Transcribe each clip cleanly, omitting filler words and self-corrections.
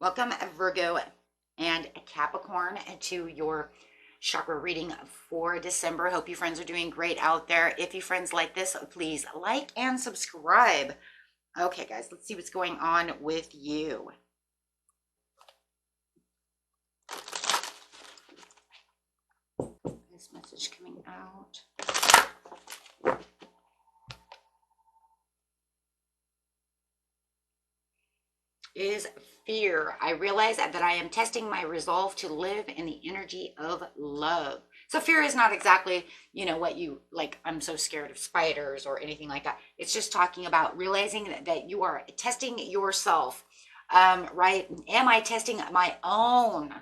Welcome, Virgo and Capricorn, to your chakra reading for December. Hope you friends are doing great out there. If you friends like this, please like and subscribe. Okay, guys, let's see what's going on with you. This message coming out. Is fear. I realize that I am testing my resolve to live in the energy of love. So fear is not exactly, what you like, I'm so scared of spiders or anything like that. It's just talking about realizing that you are testing yourself, right? Am I testing my own,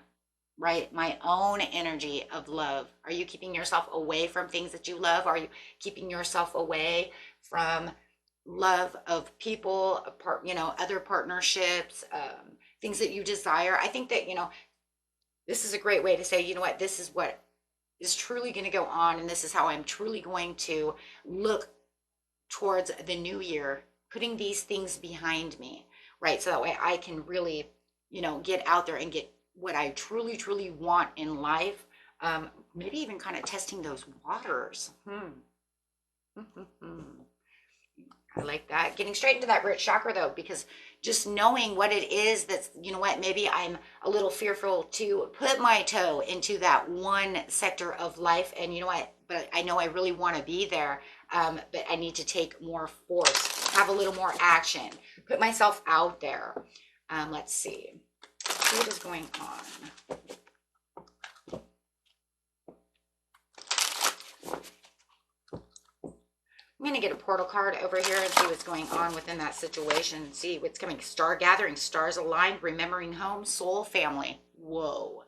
right? My own energy of love? Are you keeping yourself away from things that you love? Are you keeping yourself away from love of people, other partnerships, things that you desire? I think that, this is a great way to say, you know what, this is what is truly going to go on. And this is how I'm truly going to look towards the new year, putting these things behind me, right? So that way I can really, get out there and get what I truly, truly want in life. Maybe even kind of testing those waters. I like that. Getting straight into that root chakra though, because just knowing what it is that's, maybe I'm a little fearful to put my toe into that one sector of life. And you know what, but I know I really want to be there. But I need to take more force, have a little more action, put myself out there. Let's see what is going on. I'm going to get a portal card over here and see what's going on within that situation. See what's coming. Star gathering, stars aligned, remembering home, soul family. Whoa.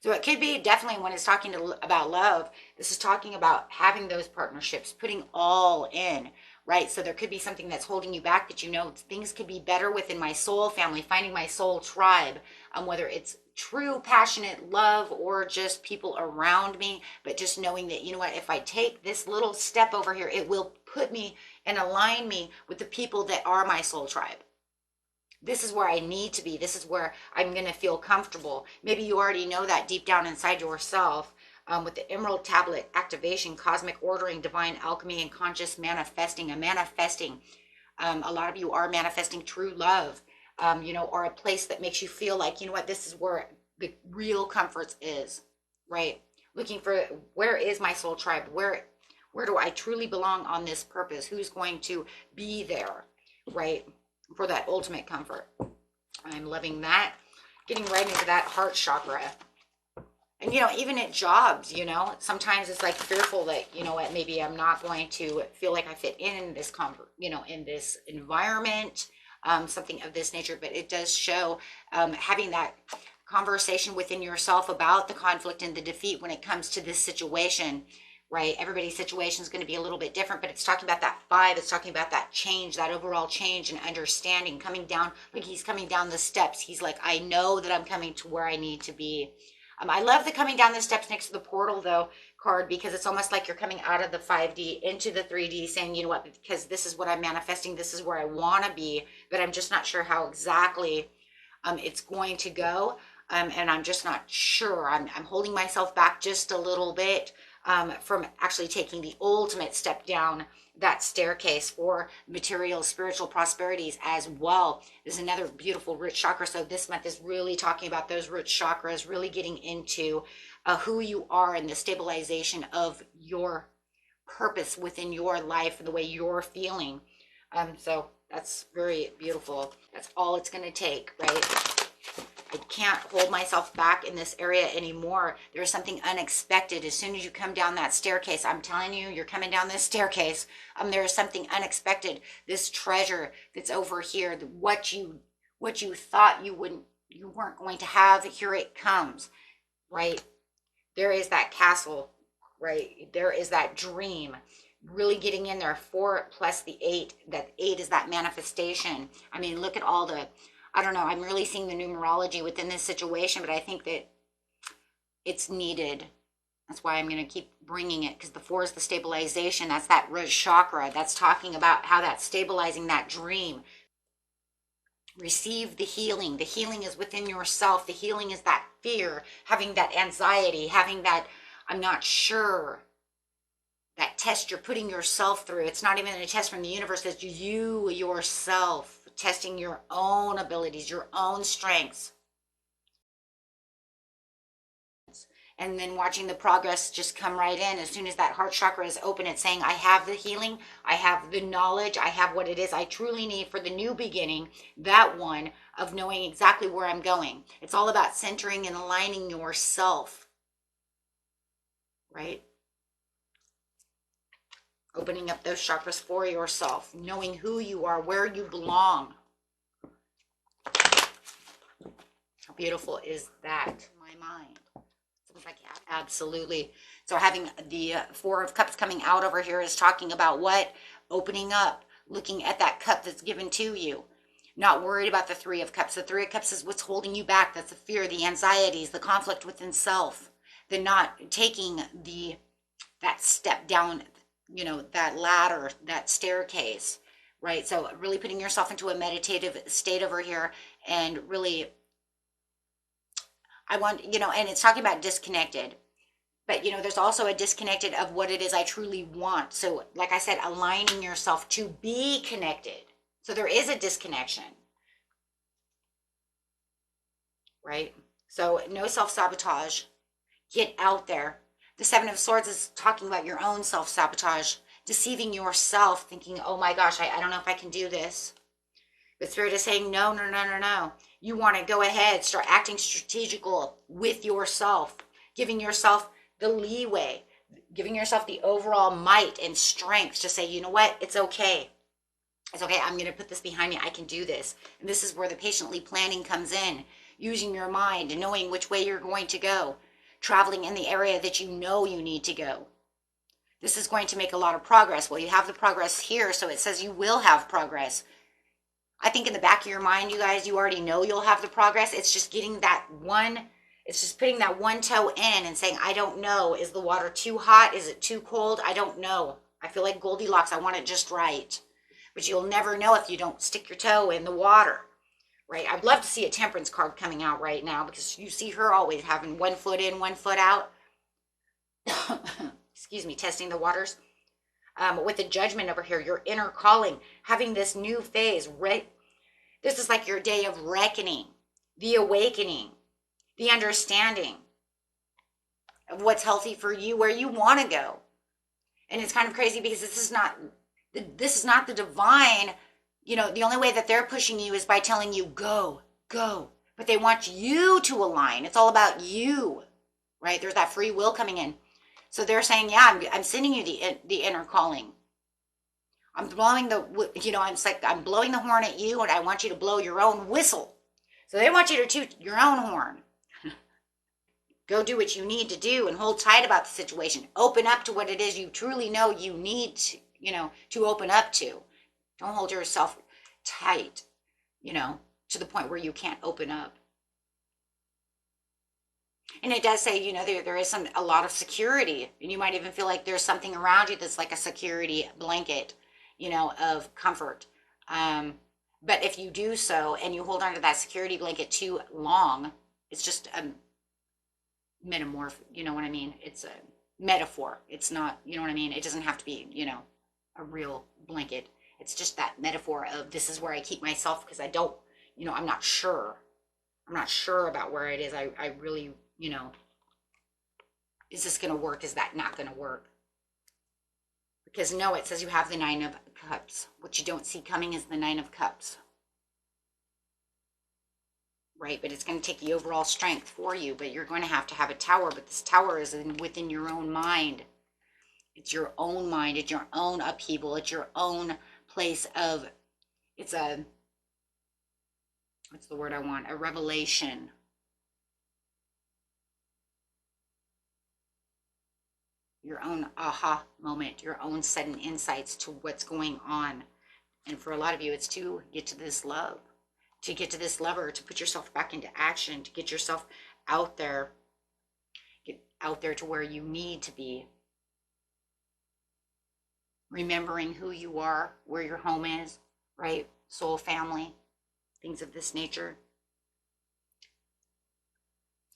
So it could be definitely when it's talking about love, this is talking about having those partnerships, putting all in, right? So there could be something that's holding you back that things could be better within my soul family, finding my soul tribe, whether it's true passionate love or just people around me, but just knowing that, if I take this little step over here, it will put me and align me with the people that are my soul tribe. This is where I need to be. This is where I'm going to feel comfortable. Maybe you already know that deep down inside yourself. With the Emerald Tablet activation, cosmic ordering, divine alchemy, and conscious manifesting. A lot of you are manifesting true love, or a place that makes you feel like, this is where the real comforts is, right? Looking for, where is my soul tribe? Where do I truly belong on this purpose? Who's going to be there, right? For that ultimate comfort. I'm loving that. Getting right into that heart chakra. And, even at jobs, sometimes it's like fearful that, maybe I'm not going to feel like I fit in this comfort, in this environment, something of this nature. But it does show having that conversation within yourself about the conflict and the defeat when it comes to this situation, right? Everybody's situation is going to be a little bit different, but it's talking about that 5. It's talking about that change, that overall change and understanding, coming down, like he's coming down the steps. He's like, I know that I'm coming to where I need to be. I love the coming down the steps next to the portal though card, because it's almost like you're coming out of the 5D into the 3D saying, you know what, because this is what I'm manifesting. This is where I want to be, but I'm just not sure how exactly it's going to go. And I'm just not sure. I'm holding myself back just a little bit from actually taking the ultimate step down that staircase for material, spiritual prosperities as well. There's another beautiful root chakra. So this month is really talking about those root chakras, really getting into who you are and the stabilization of your purpose within your life and the way you're feeling. So that's very beautiful. That's all it's going to take, right? I can't hold myself back in this area anymore. There's something unexpected. As soon as you come down that staircase, I'm telling you, you're coming down this staircase. There is something unexpected. This treasure that's over here, what you thought you weren't going to have, here it comes, right? There is that castle, right? There is that dream. Really getting in there. 4 plus the 8. That 8 is that manifestation. Look at all the, I don't know, I'm really seeing the numerology within this situation, but I think that it's needed. That's why I'm going to keep bringing it, because the 4 is the stabilization. That's that root chakra. That's talking about how that's stabilizing that dream. Receive the healing. The healing is within yourself. The healing is that fear, having that anxiety, having that I'm not sure. That test you're putting yourself through. It's not even a test from the universe. It's you yourself testing your own abilities, your own strengths. And then watching the progress just come right in. As soon as that heart chakra is open, it's saying, I have the healing, I have the knowledge, I have what it is I truly need for the new beginning, that one of knowing exactly where I'm going. It's all about centering and aligning yourself, right? Opening up those chakras for yourself, knowing who you are, where you belong. How beautiful is that? My mind. Like, absolutely. So having the Four of Cups coming out over here is talking about what? Opening up, looking at that cup that's given to you. Not worried about the Three of Cups. The Three of Cups is what's holding you back. That's the fear, the anxieties, the conflict within self. The not taking that step down, that ladder, that staircase, right? So really putting yourself into a meditative state over here and really I want, and it's talking about disconnected, but there's also a disconnected of what it is I truly want. So like I said, aligning yourself to be connected. So there is a disconnection, right? So no self-sabotage, get out there. The Seven of Swords is talking about your own self-sabotage, deceiving yourself, thinking, oh my gosh, I don't know if I can do this. The Spirit is saying, no, no, no, no, no. You want to go ahead, start acting strategical with yourself, giving yourself the leeway, giving yourself the overall might and strength to say, you know what, it's okay. It's okay, I'm going to put this behind me. I can do this. And this is where the patiently planning comes in, using your mind and knowing which way you're going to go, traveling in the area that you know you need to go. This is going to make a lot of progress. Well, you have the progress here, so it says you will have progress. I think in the back of your mind, you guys, you already know you'll have the progress. It's just getting that one, it's just putting that one toe in and saying, I don't know. Is the water too hot? Is it too cold? I don't know. I feel like Goldilocks. I want it just right. But you'll never know if you don't stick your toe in the water, right? I'd love to see a temperance card coming out right now because you see her always having 1 foot in, 1 foot out. Excuse me, testing the waters. With the Judgment over here, your inner calling, having this new phase, right? This is like your day of reckoning, the awakening, the understanding of what's healthy for you, where you want to go. And it's kind of crazy because this is not the divine, the only way that they're pushing you is by telling you, go, go. But they want you to align. It's all about you, right? There's that free will coming in. So they're saying, yeah, I'm sending you the inner calling. I'm blowing I'm blowing the horn at you, and I want you to blow your own whistle. So they want you to toot your own horn. Go do what you need to do and hold tight about the situation. Open up to what it is you truly know you need to, to open up to. Don't hold yourself tight, to the point where you can't open up. And it does say, there is a lot of security, and you might even feel like there's something around you that's like a security blanket, of comfort. But if you do so and you hold on to that security blanket too long, it's just a metamorph, you know what I mean? It's a metaphor. It's not, you know what I mean? It doesn't have to be, a real blanket. It's just that metaphor of this is where I keep myself because I don't, I'm not sure. I'm not sure about where it is. I really, is this going to work? Is that not going to work? Because no, it says you have the Nine of Cups. What you don't see coming is the Nine of Cups. Right? But it's going to take the overall strength for you. But you're going to have a tower. But this tower is within your own mind. It's your own mind. It's your own upheaval. It's your own place of, what's the word I want? A revelation. Your own aha moment, your own sudden insights to what's going on. And for a lot of you, it's to get to this love, to get to this lover, to put yourself back into action, to get yourself out there, get out there to where you need to be. Remembering who you are, where your home is, right? Soul family. things of this nature.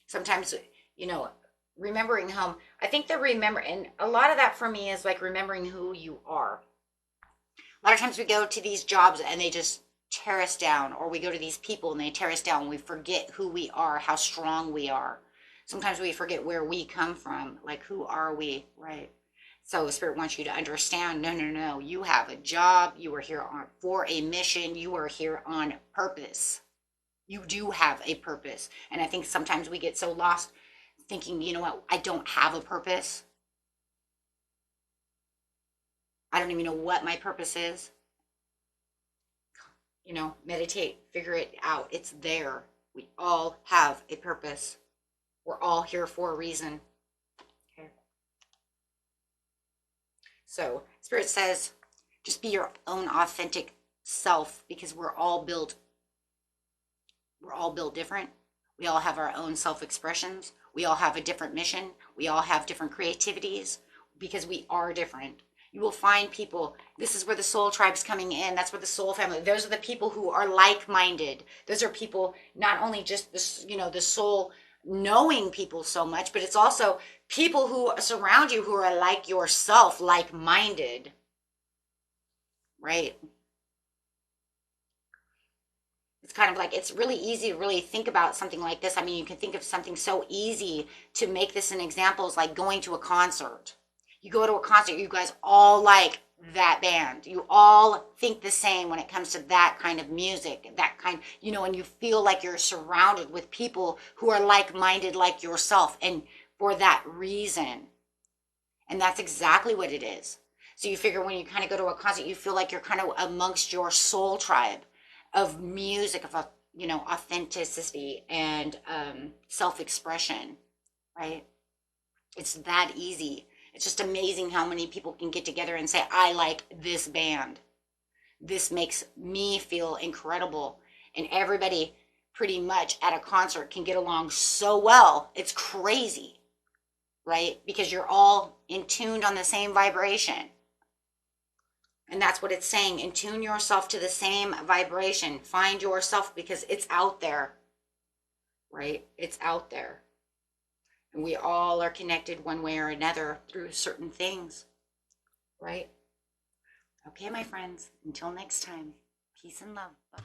Sometimes, you know, remembering home, I think and a lot of that for me is like remembering who you are. A lot of times we go to these jobs and they just tear us down, or we go to these people and they tear us down. We forget who we are, how strong we are. Sometimes we forget where we come from, like who are we, right? So Spirit wants you to understand, no, you have a job, you are here for a mission, you are here on purpose. You do have a purpose. And I think sometimes we get so lost thinking, you know what, I don't have a purpose. I don't even know what my purpose is. You know, meditate, figure it out. It's there. We all have a purpose. We're all here for a reason. Okay. So Spirit says, just be your own authentic self, because we're all built different. We all have our own self-expressions. We all have a different mission. We all have different creativities, because we are different. You will find people, this is where the soul tribe's coming in. That's where the soul family, those are the people who are like-minded. Those are people, not only just this, you know, the soul knowing people so much, but it's also people who surround you who are like yourself, like-minded, right? It's kind of like, it's really easy to really think about something like this. I mean, you can think of something so easy to make this an example, is like going to a concert. You go to a concert, you guys all like that band. You all think the same when it comes to that kind of music, that kind, you know, and you feel like you're surrounded with people who are like-minded like yourself, and for that reason. And that's exactly what it is. So you figure when you kind of go to a concert, you feel like you're kind of amongst your soul tribe of music, of, you know, authenticity and self-expression, right? It's that easy. It's just amazing how many people can get together and say, I like this band. This makes me feel incredible. And everybody pretty much at a concert can get along so well. It's crazy, right? Because you're all in tuned on the same vibration. And that's what it's saying. In tune yourself to the same vibration. Find yourself, because it's out there, right? It's out there. And we all are connected one way or another through certain things, right? Okay, my friends, until next time, peace and love. Bye.